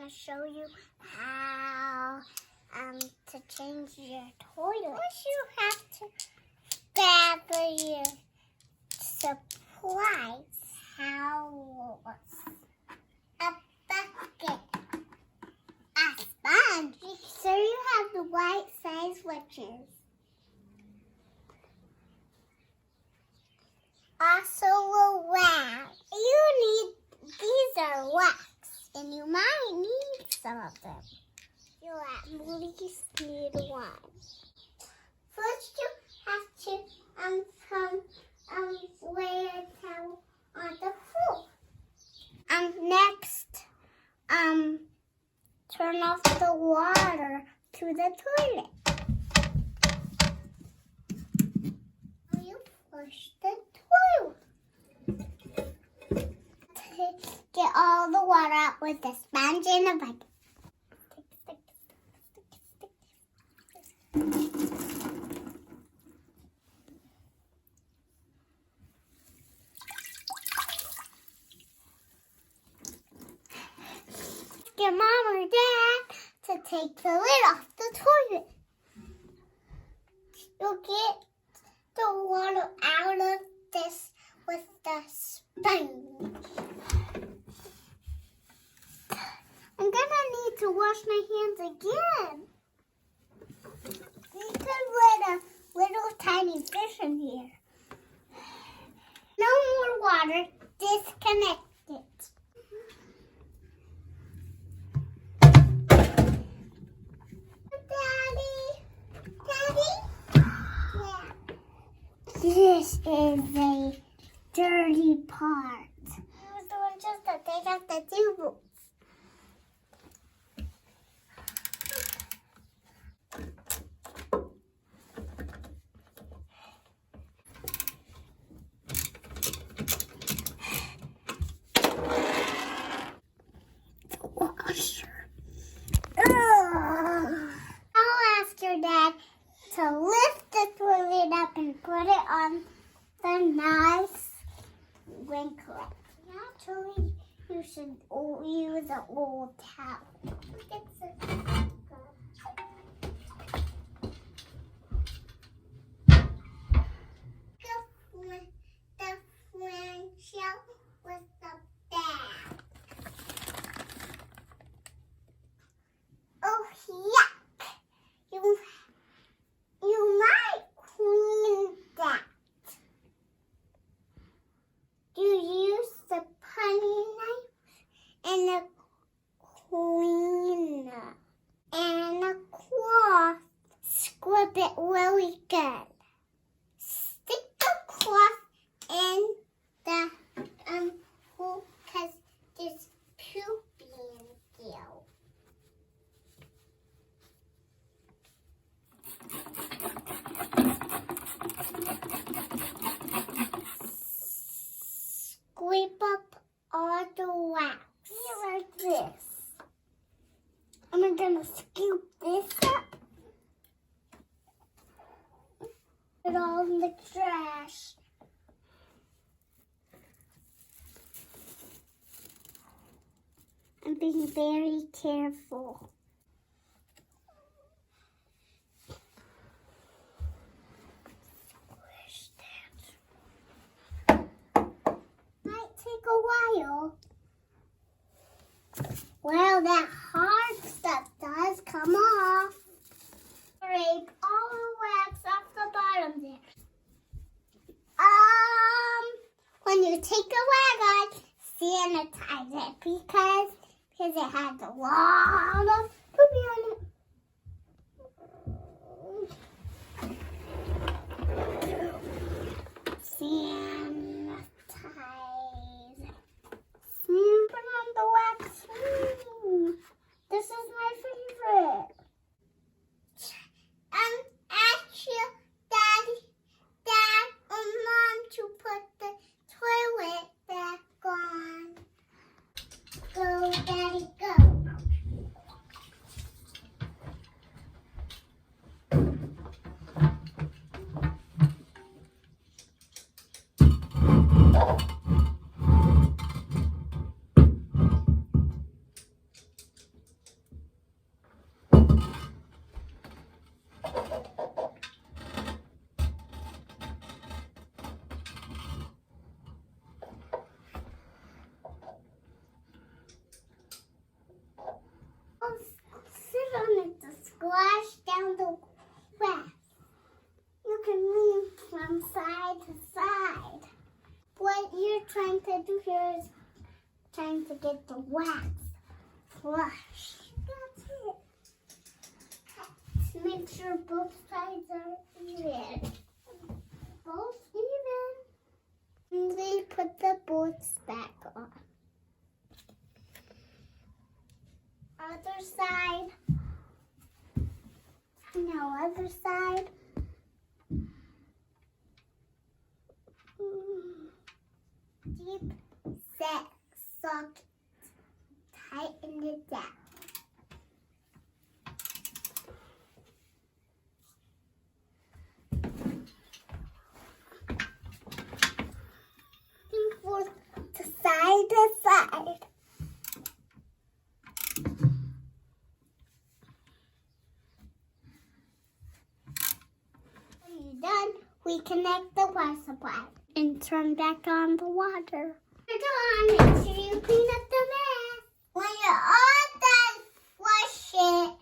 to show you how to change your toilet. First, you have to gather your supplies. Towels, a bucket, a sponge. Make sure you have the right size switches. Also a wax. These are wax, and you might need some of them. You at least need one. First, you have to lay a towel on the floor. Next, turn off the water to the toilet. You flush the toilet. Get all the water out with a sponge and a bucket. Get Mom or Dad to take the lid off the toilet. You'll get the water out of this with the sponge. I'm gonna need to wash my hands again. You could let a little tiny fish in here. No more water. Disconnect it. Daddy? Yeah. This is a dirty part. I was doing just to take out the tube. I'll ask your dad to lift the toilet up and put it on the nice wrinkle. Actually, you should use an old towel. The flannel with the bag. Oh, yuck! You might clean that. You use the putty knife and a cleaner and a cloth. Scrub it really good. Stick the cloth in the hole because there's poop in there. Scrape up all the wax. Like this. And I'm gonna scoop this up. Put it all in the trash. I'm being very careful. A while. Well, that hard stuff does come off. Scrape all the wax off the bottom there. When you take the rag on, sanitize it because it has a lot of poopy on it. Put on the wax. This is my favorite. Ask your Dad, or Mom to put the toilet back on. Go, Daddy, go. trying to get the wax flush. That's it. Let's make sure both sides are even. Both even. And we put the bolts back on. Other side. No, other side. Deep set socket. Tighten it down. Forth to side to side. When you're done, we connect the water supply and turn back on the water. You're done. Make sure you clean up the mess. When you're all done, flush it.